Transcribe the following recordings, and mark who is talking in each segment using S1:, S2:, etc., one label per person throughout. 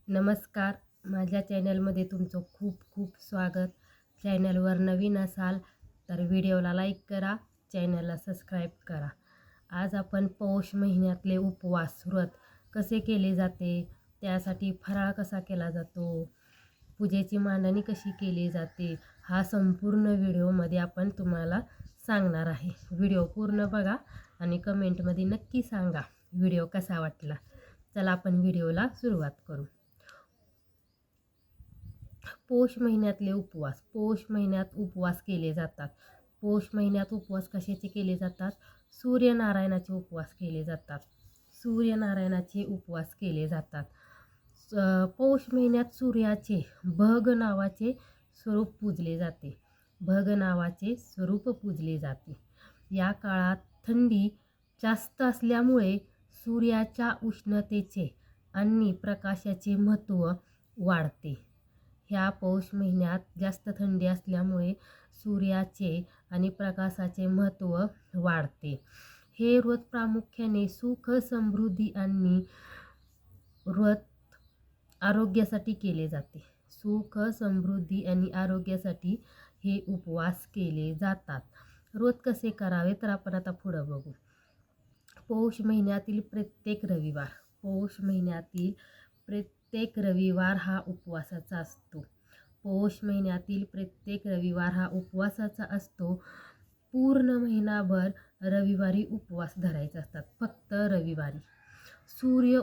S1: नमस्कार. माझ्या चॅनलमध्ये तुमचं खूप खूप स्वागत. चॅनलवर नवीन असाल तर व्हिडिओला लाईक करा, चॅनलला सबस्क्राईब करा. आज आपण पौष महिन्यातले उपवास व्रत कसे केले जाते, त्यासाठी फराळ कसा केला जातो, पूजेची मांडणी कशी केली जाते, हा संपूर्ण व्हिडिओमध्ये आपण तुम्हाला सांगणार आहे. व्हिडिओ पूर्ण बघा आणि कमेंटमध्ये नक्की सांगा व्हिडिओ कसा वाटला. चला आपण व्हिडिओला सुरुवात करू. पौष महिन्यातले उपवास. पौष महिन्यात उपवास केले जातात. पौष महिन्यात उपवास कशाचे केले जातात? सूर्यनारायणाचे उपवास केले जातात. सूर्यनारायणाचे उपवास केले जातात. पौष महिन्यात सूर्याचे भग नावाचे स्वरूप पूजले जाते. भग नावाचे स्वरूप पूजले जाते. या काळात थंडी जास्त असल्यामुळे सूर्याच्या उष्णतेचे आणि प्रकाशाचे महत्त्व वाढते. ह्या पौष महिन्यात जास्त थंडी असल्यामुळे सूर्याचे आणि प्रकाशाचे महत्त्व वाढते. हे व्रत प्रामुख्याने सुख, समृद्धी आणि व्रत आरोग्यासाठी केले जाते. सुख, समृद्धी आणि आरोग्यासाठी हे उपवास केले जातात. व्रत कसे करावे तर आपण आता पुढं बघू. पौष महिन्यातील प्रत्येक रविवार. पौष महिन्यातील प्रत्येक रविवार हा उपवासाचा असतो. पौष महिन्यातील प्रत्येक रविवार हा उपवासाचा असतो. पूर्ण महिनाभर रविवारी उपवास धरायचे असतात, फक्त रविवारी. सूर्य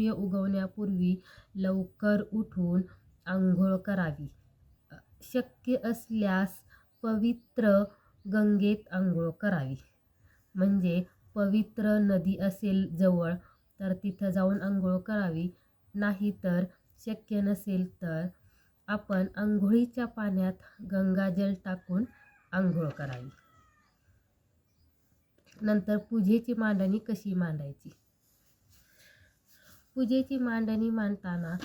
S1: उगवण्यापूर्वी लवकर उठून आंघोळ करावी. शक्य असल्यास पवित्र गंगेत आंघोळ करावी. म्हणजे पवित्र नदी असेल जवळ तर तिथं जाऊन आंघोळ करावी. नाहीतर शक्य नसेल तर आपण आंघोळीच्या पाण्यात गंगाजल टाकून आंघोळ करावी. नंतर पूजेची मांडणी कशी मांडायची? पूजेची मांडणी मांडताना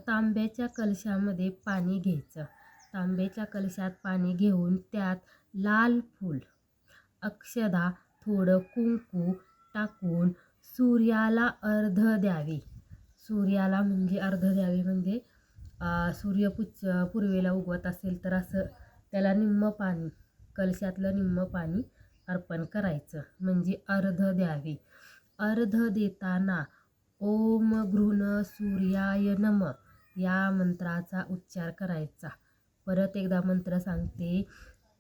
S1: तांब्याच्या कलशामध्ये पाणी घ्यायचं. तांब्याच्या कलशात पाणी घेऊन त्यात लाल फूल, अक्षदा, थोडं कुंकू टाकून सूर्याला अर्घ द्यावे. सूर्याला म्हणजे अर्घ द्यावे म्हणजे सूर्य पूर्वेला उगवत असेल तर असं त्याला निम्म पाणी, कलशातलं निम्म पाणी अर्पण करायचं, म्हणजे अर्घ द्यावे. अर्घ देताना ओम घृण सूर्याय नमः या मंत्राचा उच्चार करायचा. परत एकदा मंत्र सांगते.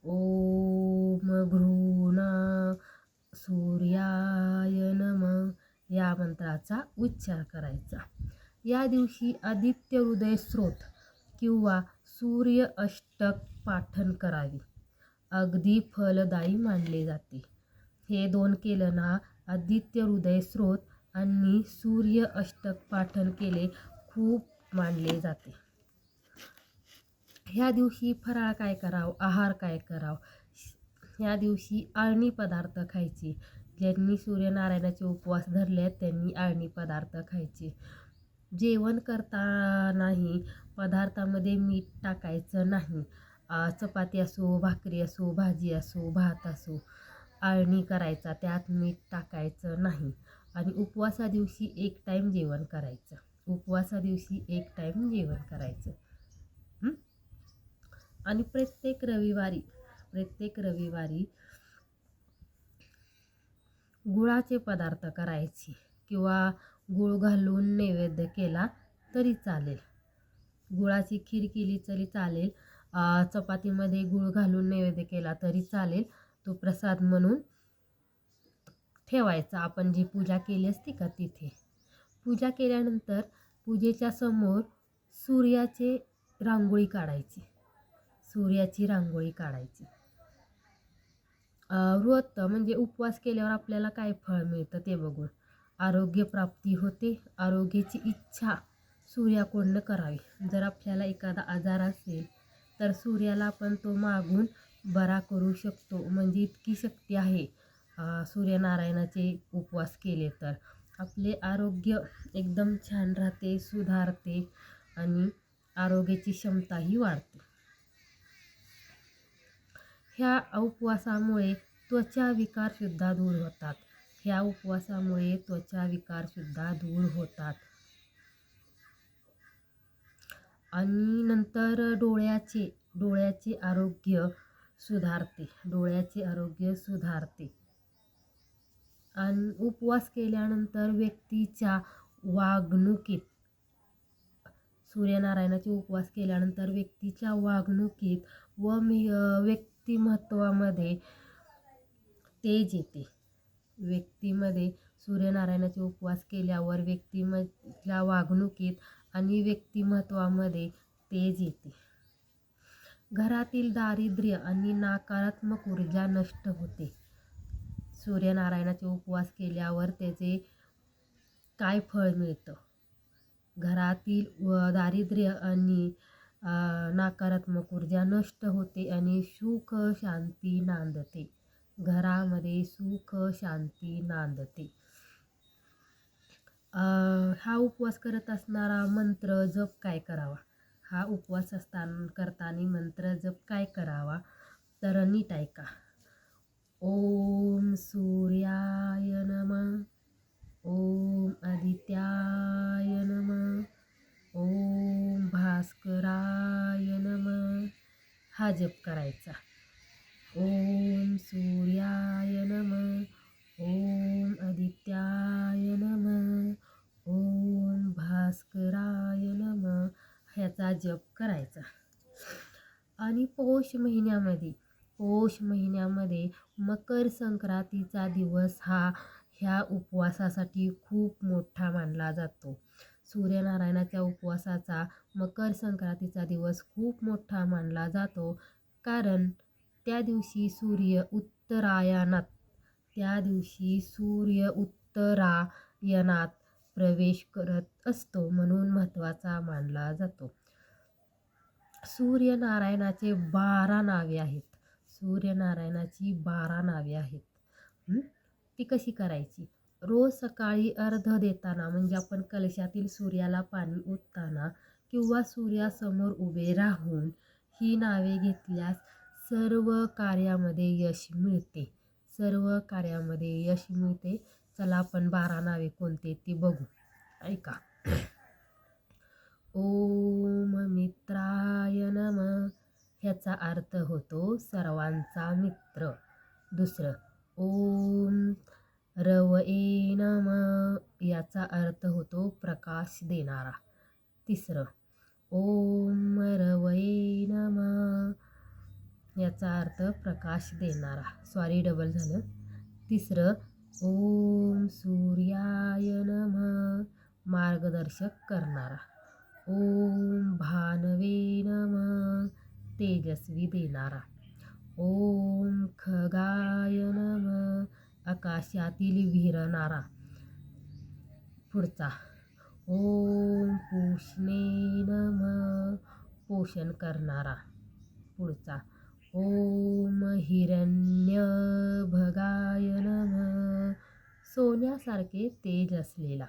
S1: ओम घृण सूर्याय नमः या मंत्राचा उच्चार करायचा. या दिवशी आदित्य हृदय स्तोत्र किंवा सूर्य अष्टक पाठन करावी. अगदी फलदायी मानले जाते. हे दोन केलं ना, आदित्य हृदय स्तोत्र आणि सूर्य अष्टक पाठन केले खूप मानले जाते. ह्या दिवशी फराळ काय करावं, आहार काय करावं? ह्या दिवशी आळणी पदार्थ खायचे. ज्यांनी सूर्यनारायणाचे उपवास धरले आहेत त्यांनी आळणी पदार्थ खायचे. जेवण करतानाही पदार्थामध्ये मीठ टाकायचं नाही. चपाती असो, भाकरी असो, भाजी असो, भात असो, आळणी करायचा, त्यात मीठ टाकायचं नाही. आणि उपवासा दिवशी एक टाईम जेवण करायचं. उपवासा दिवशी एक टाईम जेवण करायचं. आणि प्रत्येक रविवारी गुळाचे पदार्थ करायचे किंवा गुळ घालून नैवेद्य केला तरी चालेल. गुळाची खीर केली तरी चालेल. चपातीमध्ये गुळ घालून नैवेद्य केला तरी चालेल. तो प्रसाद म्हणून ठेवायचा. आपण जी पूजा केली असती का तिथे. पूजा केल्यानंतर पूजेच्या समोर सूर्याची रांगोळी काढायची. व्रत म्हणजे उपवास केल्यावर आपल्याला काय फळ मिळतं ते बघून. आरोग्य प्राप्ती होते. आरोग्याची इच्छा सूर्याकडून करावी. जर आपल्याला एखादा आजार असेल तर सूर्याला आपण तो मागून बरा करू शकतो. म्हणजे इतकी शक्ती आहे सूर्यनारायणाचे उपवास केले तर. आपले आरोग्य एकदम छान राहते, सुधारते आणि आरोग्याची क्षमताही वाढते. ह्या उपवासामुळे त्वचा विकारसुद्धा दूर होतात. आणि नंतर डोळ्याचे आरोग्य सुधारते. आणि उपवास केल्यानंतर सूर्यनारायणाचे उपवास केल्यानंतर व्यक्तीच्या वागणुकीत व व्यक्तिमत्वामध्ये तेज येते. सूर्यनारायणाचे उपवास केल्यावर व्यक्तीच्या वागणुकीत आणि व्यक्तिमत्वामध्ये तेज येते. घरातील दारिद्र्य आणि नकारात्मक ऊर्जा नष्ट होते. सूर्यनारायणाचे उपवास केल्यावर त्याचे काय फळ मिळतं? घरातील दारिद्र्य आणि नकारात्मक ऊर्जा नष्ट होते आणि सुख शांती नांदते. घरामध्ये सुख शांती नांदते. हा उपवास करत असणारा मंत्र जप काय करावा? हा उपवास करताना मंत्र जप काय करावा तर नीट ऐका. ओम सूर्याय नमः, ओम आदित्याय नमः, ओम भास्कराय नमः. हा जप करायचा. ओम सूर्याय नमः, ओम आदित्याय नमः, ओम भास्कराय नमः. ह्याचा जप करायचा. आणि पौष महिन्यामध्ये मकर संक्रांतीचा दिवस ह्या उपवासासाठी खूप मोठा मानला जातो. सूर्यनारायणाच्या उपवासाचा मकर संक्रांतीचा दिवस खूप मोठा मानला जातो, कारण त्या दिवशी सूर्य उत्तरायणात प्रवेश करत असतो, म्हणून महत्त्वाचा मानला जातो. सूर्यनारायणाची 12 नावे आहेत. ती कशी करायची? रोज सकाळी अर्घ देताना, म्हणजे आपण कलशातील सूर्याला पाणी ओतताना किंवा सूर्यासमोर उभे राहून ही नावे घेतल्यास सर्व कार्यामध्ये यश मिळते. चला आपण 12 नावे कोणते ती बघू. ऐका. ओम मित्राय नमः, ह्याचा अर्थ होतो सर्वांचा मित्र. दुसरं, ओम रवये नमः, याचा अर्थ होतो प्रकाश देणारा. तिसरं, ओम रवये नमः, याचा अर्थ प्रकाश देणारा. डबल झालं. तिसरं, ओम सूर्याय नमः, मार्गदर्शक करणारा. ओम भानवे नमः, तेजस्वी देणारा. ओम खगाय नमः, आकाशातील विहरणारा. पुढचा, ओम पूष्णे नमः, पोषण करणारा. पुढचा, ओम हिरण्यभगाय नमः, सोन्यासारखे तेज असलेला.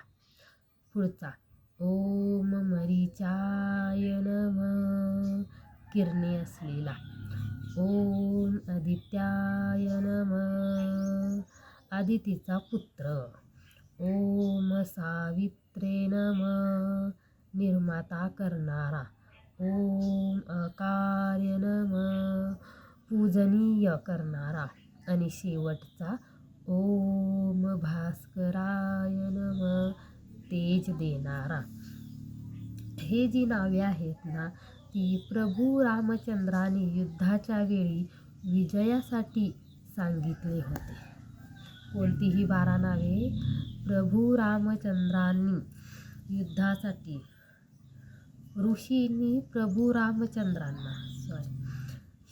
S1: पुढचा, ओम मरीचाय नमः, किरणे असलेला. ओम आदित्याय नमः, आदितीचा पुत्र. ओम सावित्रे नमः, निर्माता करणारा. ओम अकार्य नमः, पूजनीय करणारा. आणि शेवटचा, ओम भास्कराय नमः, तेज देणारा. हे जी नावे आहेत ना, ती प्रभू रामचंद्राने युद्धाच्या वेळी विजयासाठी सांगितले होते. कोणतीही 12 नावे प्रभू रामचंद्रांनी युद्धासाठी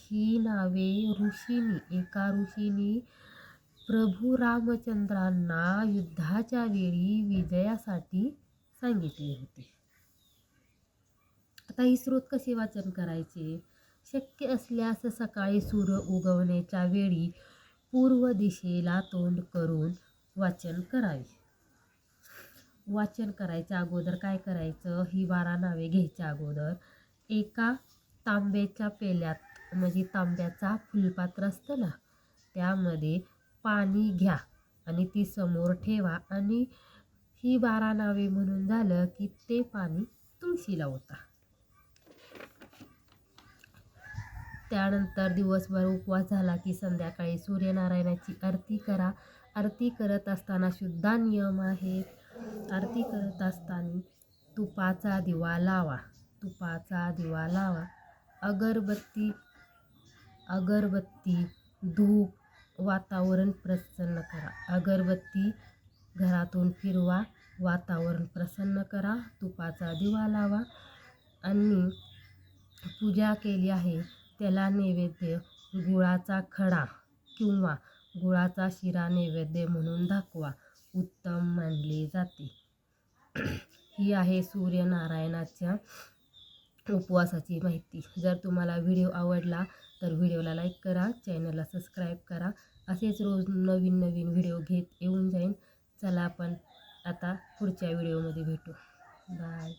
S1: ही नावे एका ऋषींनी प्रभू रामचंद्रांना युद्धाच्या वेळी विजयासाठी सांगितले होते. आता ही स्रोत कसे वाचन करायचे? शक्य असल्यास सकाळी सूर्य उगवण्याच्या वेळी पूर्व दिशेला तोंड करून वाचन करावे. वाचन करायच्या अगोदर काय करायचं? ही 12 नावे घ्यायच्या अगोदर एका तांब्याच्या पेल्यात, म्हणजे तांब्याचा फुलपात्र असतं ना, त्यामध्ये पाणी घ्या आणि ती समोर ठेवा आणि ही 12 नावे म्हणून झालं की ते पाणी तुळशीला ओता. त्यानंतर दिवसभर उपवास झाला की संध्याकाळी सूर्यनारायणाची आरती करा. आरती करत असताना सुद्धा नियम आहेत. आरती करत असताना तुपाचा दिवा लावा. तुपाचा दिवा लावा. अगरबत्ती धूप वातावरण प्रसन्न करा. अगरबत्ती घरातून फिरवा, वातावरण प्रसन्न करा. तुपाचा दिवा लावा आणि पूजा केली आहे त्याला नैवेद्य गुळाचा खडा किंवा गुळाचा शिरा नैवेद्य म्हणून दाखवा, उत्तम मानले जाते. ही आहे सूर्यनारायणाच्या उपवासाची माहिती. जर तुम्हाला व्हिडिओ आवडला तर व्हिडिओला लाईक करा, चॅनलला सबस्क्राईब करा. असेच रोज नवीन नवीन व्हिडिओ घेत येऊन जाईन. चला आपण आता पुढच्या व्हिडिओमध्ये भेटू. बाय.